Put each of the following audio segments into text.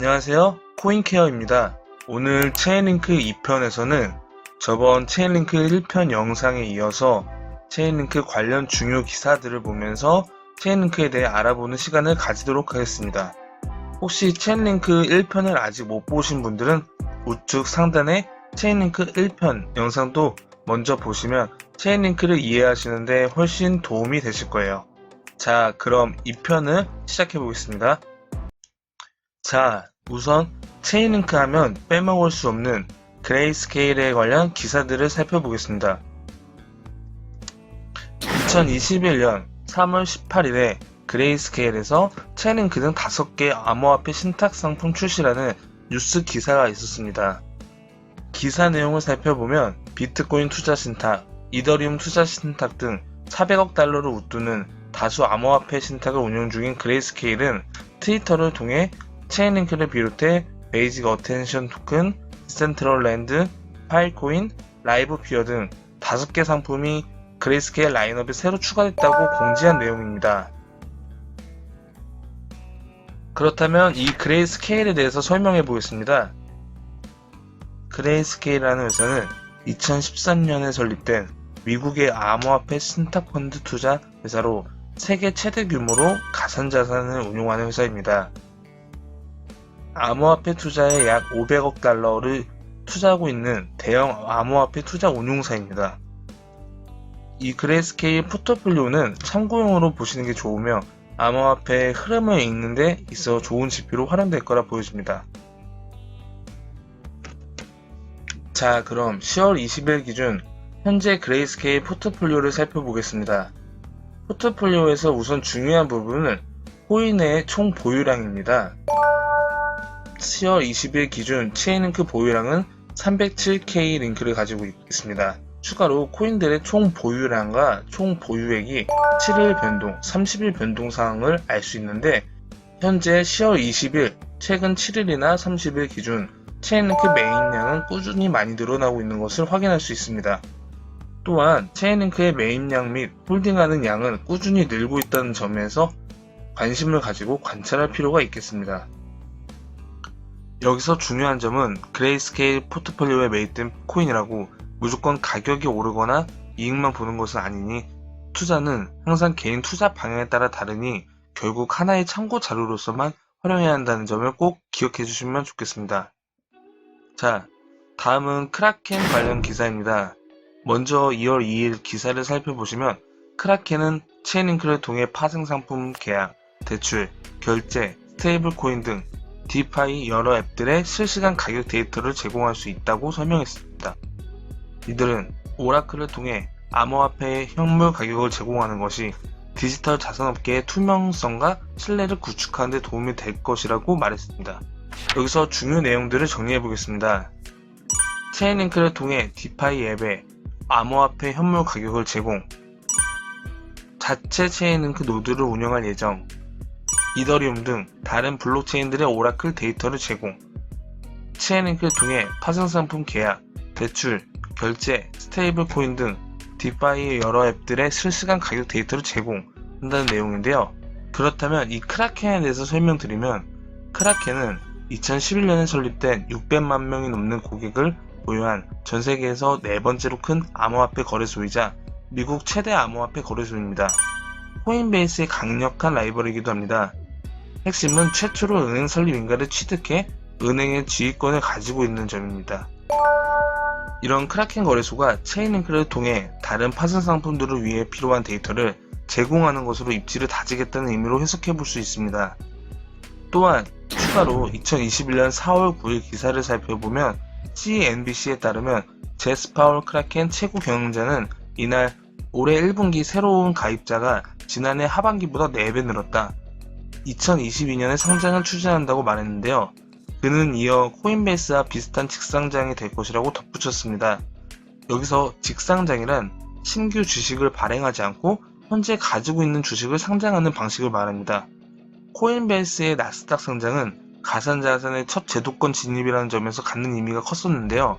안녕하세요, 코인케어입니다. 오늘 체인링크 2편에서는 저번 체인링크 1편 영상에 이어서 체인링크 관련 중요 기사들을 보면서 체인링크에 대해 알아보는 시간을 가지도록 하겠습니다. 혹시 체인링크 1편을 아직 못 보신 분들은 우측 상단에 체인링크 1편 영상도 먼저 보시면 체인링크를 이해하시는데 훨씬 도움이 되실 거예요. 자, 그럼 2편을 시작해 보겠습니다. 자, 우선 체인링크 하면 빼먹을 수 없는 그레이스케일에 관련 기사들을 살펴보겠습니다. 2021년 3월 18일에 그레이스케일에서 체인링크 등 5개 암호화폐 신탁 상품 출시라는 뉴스 기사가 있었습니다. 기사 내용을 살펴보면 비트코인 투자 신탁, 이더리움 투자 신탁 등 400억 달러를 웃도는 다수 암호화폐 신탁을 운영 중인 그레이스케일은 트위터를 통해 체인링크를 비롯해 베이직 어텐션 토큰, 디센트럴랜드, 파일코인, 라이브 피어 등 5개 상품이 그레이스케일 라인업에 새로 추가됐다고 공지한 내용입니다. 그렇다면 이 그레이스케일에 대해서 설명해 보겠습니다. 그레이스케일이라는 회사는 2013년에 설립된 미국의 암호화폐 신탁 펀드 투자 회사로 세계 최대 규모로 가상자산을 운용하는 회사입니다. 암호화폐 투자에 약 500억 달러를 투자하고 있는 대형 암호화폐 투자 운용사입니다. 이 그레이스케일 포트폴리오는 참고용으로 보시는 게 좋으며 암호화폐의 흐름을 읽는 데 있어 좋은 지표로 활용될 거라 보여집니다. 자, 그럼 10월 20일 기준 현재 그레이스케일 포트폴리오를 살펴보겠습니다. 포트폴리오에서 우선 중요한 부분은 코인의 총 보유량입니다. 10월 20일 기준 체인링크 보유량은 307K 링크를 가지고 있습니다. 추가로 코인들의 총 보유량과 총 보유액이 7일 변동, 30일 변동 사항을 알 수 있는데 현재 10월 20일, 최근 7일이나 30일 기준 체인링크 매입량은 꾸준히 많이 늘어나고 있는 것을 확인할 수 있습니다. 또한 체인링크의 매입량 및 홀딩하는 양은 꾸준히 늘고 있다는 점에서 관심을 가지고 관찰할 필요가 있겠습니다. 여기서 중요한 점은 그레이스케일 포트폴리오에 매입된 코인이라고 무조건 가격이 오르거나 이익만 보는 것은 아니니 투자는 항상 개인 투자 방향에 따라 다르니 결국 하나의 참고 자료로서만 활용해야 한다는 점을 꼭 기억해 주시면 좋겠습니다. 자, 다음은 크라켄 관련 기사입니다. 먼저 2월 2일 기사를 살펴보시면 크라켄은 체인링크를 통해 파생상품 계약, 대출, 결제, 스테이블 코인 등 디파이 여러 앱들의 실시간 가격 데이터를 제공할 수 있다고 설명했습니다. 이들은 오라클을 통해 암호화폐의 현물 가격을 제공하는 것이 디지털 자산업계의 투명성과 신뢰를 구축하는 데 도움이 될 것이라고 말했습니다. 여기서 중요 내용들을 정리해 보겠습니다. 체인링크를 통해 디파이 앱에 암호화폐 현물 가격을 제공, 자체 체인링크 노드를 운영할 예정, 이더리움 등 다른 블록체인들의 오라클 데이터를 제공, 체인링크를 통해 파생상품 계약, 대출, 결제, 스테이블 코인 등 디파이의 여러 앱들의 실시간 가격 데이터를 제공한다는 내용인데요. 그렇다면 이 크라켄에 대해서 설명드리면 크라켄은 2011년에 설립된 600만 명이 넘는 고객을 보유한 전세계에서 네 번째로 큰 암호화폐 거래소이자 미국 최대 암호화폐 거래소입니다. 코인베이스의 강력한 라이벌이기도 합니다. 핵심은 최초로 은행 설립 인가를 취득해 은행의 지휘권을 가지고 있는 점입니다. 이런 크라켄 거래소가 체인링크를 통해 다른 파생 상품들을 위해 필요한 데이터를 제공하는 것으로 입지를 다지겠다는 의미로 해석해 볼 수 있습니다. 또한 추가로 2021년 4월 9일 기사를 살펴보면 CNBC에 따르면 제스 파월 크라켄 최고 경영자는 이날 올해 1분기 새로운 가입자가 지난해 하반기보다 4배 늘었다. 2022년에 상장을 추진한다고 말했는데요. 그는 이어 코인베이스와 비슷한 직상장이 될 것이라고 덧붙였습니다. 여기서 직상장이란 신규 주식을 발행하지 않고 현재 가지고 있는 주식을 상장하는 방식을 말합니다. 코인베이스의 나스닥 상장은 가상자산의 첫 제도권 진입이라는 점에서 갖는 의미가 컸었는데요.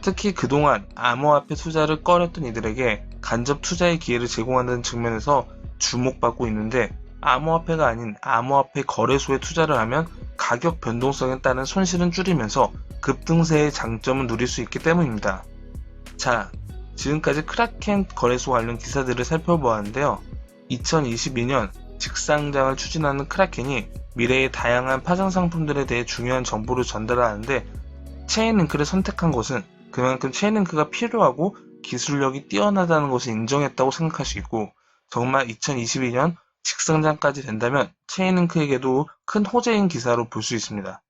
특히 그동안 암호화폐 투자를 꺼렸던 이들에게 간접 투자의 기회를 제공한다는 측면에서 주목받고 있는데 암호화폐가 아닌 암호화폐 거래소에 투자를 하면 가격 변동성에 따른 손실은 줄이면서 급등세의 장점을 누릴 수 있기 때문입니다. 자, 지금까지 크라켄 거래소 관련 기사들을 살펴보았는데요. 2022년 직상장을 추진하는 크라켄이 미래의 다양한 파생 상품들에 대해 중요한 정보를 전달하는데 체인링크를 선택한 것은 그만큼 체인링크가 필요하고 기술력이 뛰어나다는 것을 인정했다고 생각할 수 있고, 정말 2022년 직상장까지 된다면 체인링크에게도 큰 호재인 기사로 볼 수 있습니다.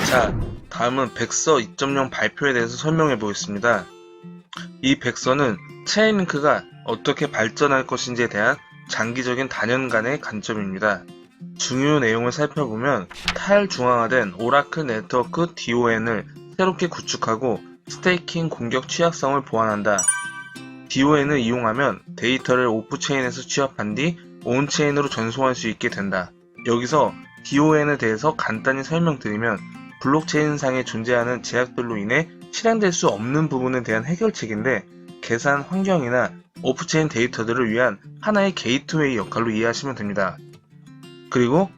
자, 다음은 백서 2.0 발표에 대해서 설명해 보겠습니다. 이 백서는 체인링크가 어떻게 발전할 것인지에 대한 장기적인 다년간의 관점입니다. 중요 내용을 살펴보면 탈중앙화된 오라클 네트워크 DON을 새롭게 구축하고 스테이킹 공격 취약성을 보완한다. DON을 이용하면 데이터를 오프체인에서 취합한 뒤 온체인으로 전송할 수 있게 된다. 여기서 DON에 대해서 간단히 설명드리면 블록체인상에 존재하는 제약들로 인해 실행될 수 없는 부분에 대한 해결책인데 계산 환경이나 오프체인 데이터들을 위한 하나의 게이트웨이 역할로 이해하시면 됩니다. 그리고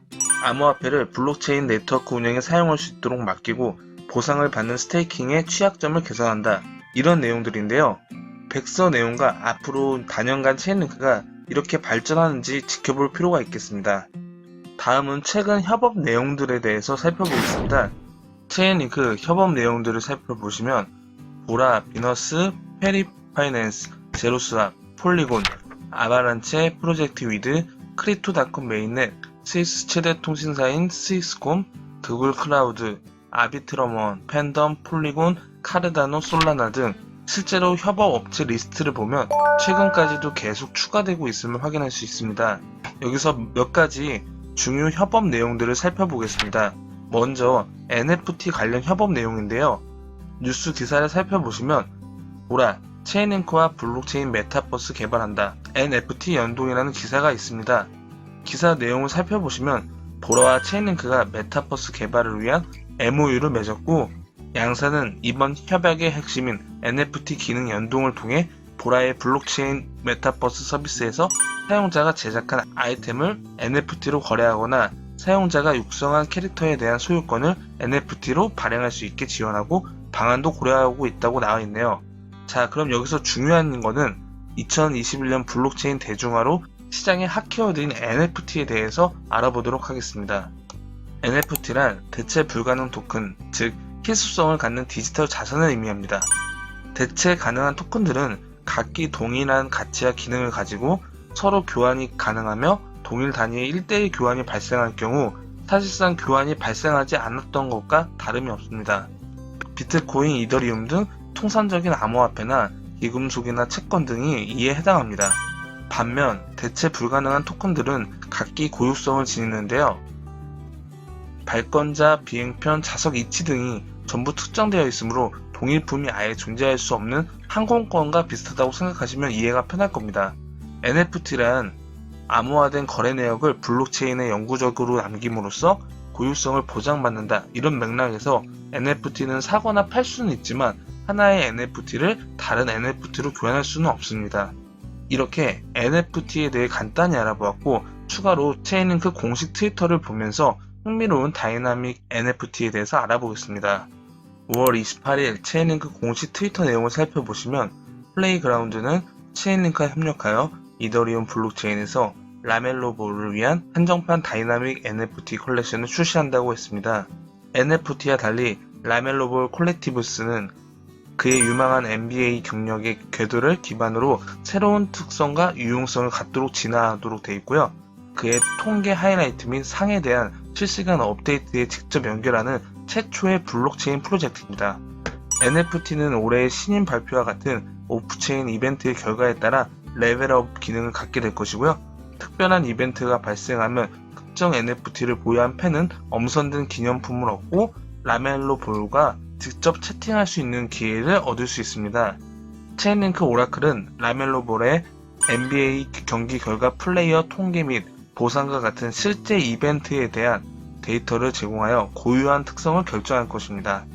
암호화폐를 블록체인 네트워크 운영에 사용할 수 있도록 맡기고 보상을 받는 스테이킹의 취약점을 개선한다. 이런 내용들인데요. 백서 내용과 앞으로 단연간 체인링크가 이렇게 발전하는지 지켜볼 필요가 있겠습니다. 다음은 최근 협업 내용들에 대해서 살펴보겠습니다. 체인링크 협업 내용들을 살펴보시면 보라, 비너스, 페리파이낸스, 제로스왑, 폴리곤, 아바란체, 프로젝트 위드, 크립토닷컴 메인넷, 스위스 최대 통신사인 스위스콤, 구글 클라우드, 아비트러먼, 팬덤, 폴리곤, 카르다노, 솔라나 등 실제로 협업 업체 리스트를 보면 최근까지도 계속 추가되고 있음을 확인할 수 있습니다. 여기서 몇 가지 중요 협업 내용들을 살펴보겠습니다. 먼저 NFT 관련 협업 내용인데요. 뉴스 기사를 살펴보시면 보라, 체인링크와 블록체인 메타버스 개발한다. NFT 연동이라는 기사가 있습니다. 기사 내용을 살펴보시면 보라와 체인링크가 메타버스 개발을 위한 MOU를 맺었고 양사는 이번 협약의 핵심인 NFT 기능 연동을 통해 보라의 블록체인 메타버스 서비스에서 사용자가 제작한 아이템을 NFT로 거래하거나 사용자가 육성한 캐릭터에 대한 소유권을 NFT로 발행할 수 있게 지원하고 방안도 고려하고 있다고 나와 있네요. 자, 그럼 여기서 중요한 거는 2021년 블록체인 대중화로 시장에 핫케어된 NFT에 대해서 알아보도록 하겠습니다. NFT란 대체 불가능 토큰, 즉 희소성을 갖는 디지털 자산을 의미합니다. 대체 가능한 토큰들은 각기 동일한 가치와 기능을 가지고 서로 교환이 가능하며 동일 단위의 1대1 교환이 발생할 경우 사실상 교환이 발생하지 않았던 것과 다름이 없습니다. 비트코인, 이더리움 등 통상적인 암호화폐나 기금속이나 채권 등이 이에 해당합니다. 반면 대체 불가능한 토큰들은 각기 고유성을 지니는데요. 발권자, 비행편, 좌석 이치 등이 전부 특정되어 있으므로 동일품이 아예 존재할 수 없는 항공권과 비슷하다고 생각하시면 이해가 편할 겁니다. NFT란 암호화된 거래 내역을 블록체인에 영구적으로 남김으로써 고유성을 보장받는다. 이런 맥락에서 NFT는 사거나 팔 수는 있지만 하나의 NFT를 다른 NFT로 교환할 수는 없습니다. 이렇게 NFT에 대해 간단히 알아보았고 추가로 체인링크 공식 트위터를 보면서 흥미로운 다이나믹 NFT에 대해서 알아보겠습니다. 5월 28일 체인링크 공식 트위터 내용을 살펴보시면 플레이그라운드는 체인링크와 협력하여 이더리움 블록체인에서 라멜로볼을 위한 한정판 다이나믹 NFT 컬렉션을 출시한다고 했습니다. NFT와 달리 라멜로볼 콜렉티브스는 그의 유망한 NBA 경력의 궤도를 기반으로 새로운 특성과 유용성을 갖도록 진화하도록 되어 있고요. 그의 통계 하이라이트 및 상에 대한 실시간 업데이트에 직접 연결하는 최초의 블록체인 프로젝트입니다. NFT는 올해의 신인 발표와 같은 오프체인 이벤트의 결과에 따라 레벨업 기능을 갖게 될 것이고요. 특별한 이벤트가 발생하면 특정 NFT를 보유한 팬은 엄선된 기념품을 얻고 라멜로 볼과 직접 채팅할 수 있는 기회를 얻을 수 있습니다. 체인링크 오라클은 라멜로 볼의 NBA 경기 결과 플레이어 통계 및 보상과 같은 실제 이벤트에 대한 데이터를 제공하여 고유한 특성을 결정할 것입니다.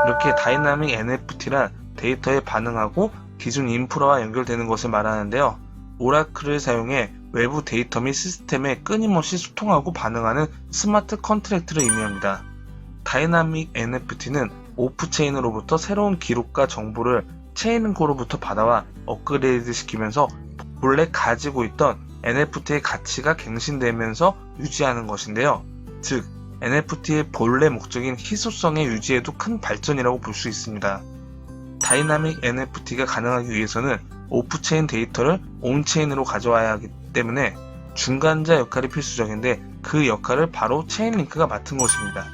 이렇게 다이나믹 NFT란 데이터에 반응하고 기존 인프라와 연결되는 것을 말하는데요. 오라클을 사용해 외부 데이터 및 시스템에 끊임없이 소통하고 반응하는 스마트 컨트랙트를 의미합니다. 다이나믹 NFT는 오프체인으로부터 새로운 기록과 정보를 체인링크로부터 받아와 업그레이드 시키면서 본래 가지고 있던 NFT의 가치가 갱신되면서 유지하는 것인데요. 즉, NFT의 본래 목적인 희소성의 유지에도 큰 발전이라고 볼 수 있습니다. 다이나믹 NFT가 가능하기 위해서는 오프체인 데이터를 온체인으로 가져와야 하기 때문에 중간자 역할이 필수적인데 그 역할을 바로 체인링크가 맡은 것입니다.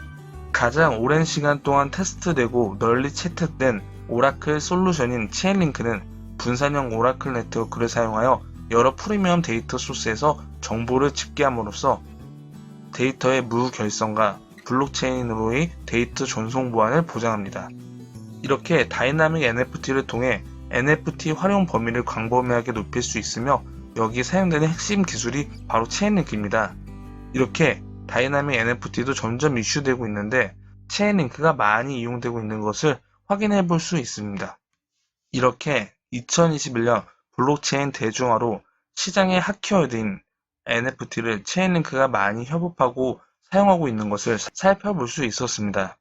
가장 오랜 시간 동안 테스트되고 널리 채택된 오라클 솔루션인 체인링크는 분산형 오라클 네트워크를 사용하여 여러 프리미엄 데이터 소스에서 정보를 집계함으로써 데이터의 무결성과 블록체인으로의 데이터 전송 보안을 보장합니다. 이렇게 다이나믹 NFT를 통해 NFT 활용 범위를 광범위하게 높일 수 있으며 여기에 사용되는 핵심 기술이 바로 체인링크입니다. 이렇게 다이나믹 NFT도 점점 이슈되고 있는데 체인링크가 많이 이용되고 있는 것을 확인해 볼 수 있습니다. 이렇게 2021년 블록체인 대중화로 시장에 핫케어된 NFT를 체인링크가 많이 협업하고 사용하고 있는 것을 살펴볼 수 있었습니다.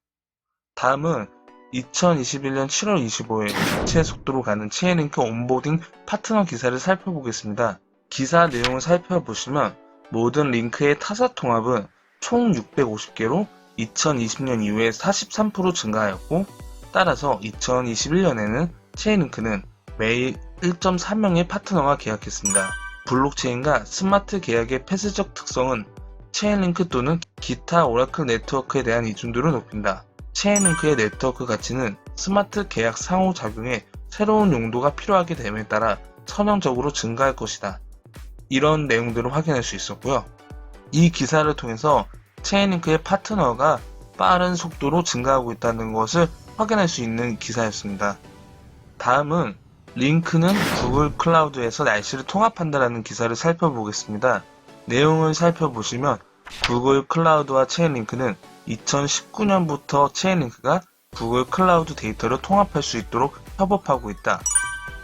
다음은 2021년 7월 25일 빛의 속도로 가는 체인링크 온보딩 파트너 기사를 살펴보겠습니다. 기사 내용을 살펴보시면 모든 링크의 타사 통합은 총 650개로 2020년 이후에 43% 증가하였고, 따라서 2021년에는 체인링크는 매일 1.3명의 파트너가 계약했습니다. 블록체인과 스마트 계약의 폐쇄적 특성은 체인링크 또는 기타 오라클 네트워크에 대한 이중도를 높인다. 체인링크의 네트워크 가치는 스마트 계약 상호작용에 새로운 용도가 필요하게 됨에 따라 선형적으로 증가할 것이다. 이런 내용들을 확인할 수 있었고요. 이 기사를 통해서 체인링크의 파트너가 빠른 속도로 증가하고 있다는 것을 확인할 수 있는 기사였습니다. 다음은 링크는 구글 클라우드에서 날씨를 통합한다라는 기사를 살펴보겠습니다. 내용을 살펴보시면 구글 클라우드와 체인링크는 2019년부터 체인링크가 구글 클라우드 데이터를 통합할 수 있도록 협업하고 있다.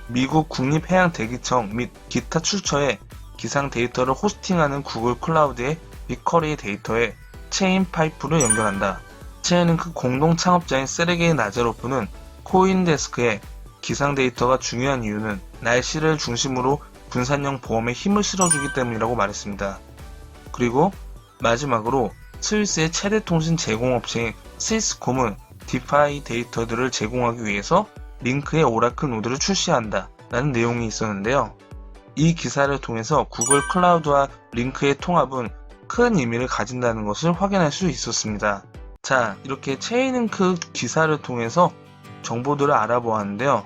미국 국립해양대기청 및 기타 출처에 기상 데이터를 호스팅하는 구글 클라우드의 빅쿼리 데이터에 체인 파이프를 연결한다. 체인링크 공동 창업자인 세르게이 나자로프는 코인데스크에 기상 데이터가 중요한 이유는 날씨를 중심으로 분산형 보험에 힘을 실어주기 때문이라고 말했습니다. 그리고 마지막으로 스위스의 최대 통신 제공업체인 스위스콤은 디파이 데이터들을 제공하기 위해서 링크의 오라클 노드를 출시한다 라는 내용이 있었는데요. 이 기사를 통해서 구글 클라우드와 링크의 통합은 큰 의미를 가진다는 것을 확인할 수 있었습니다. 자, 이렇게 체인링크 기사를 통해서 정보들을 알아보았는데요.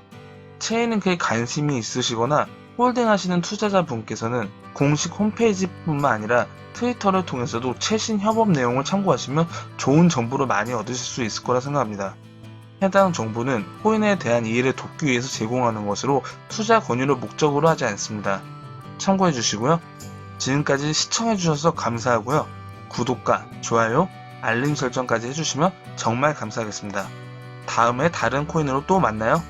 체인링크에 관심이 있으시거나 홀딩하시는 투자자분께서는 공식 홈페이지뿐만 아니라 트위터를 통해서도 최신 협업 내용을 참고하시면 좋은 정보를 많이 얻으실 수 있을 거라 생각합니다. 해당 정보는 코인에 대한 이해를 돕기 위해서 제공하는 것으로 투자 권유를 목적으로 하지 않습니다. 참고해 주시고요. 지금까지 시청해 주셔서 감사하고요. 구독과 좋아요, 알림 설정까지 해주시면 정말 감사하겠습니다. 다음에 다른 코인으로 또 만나요.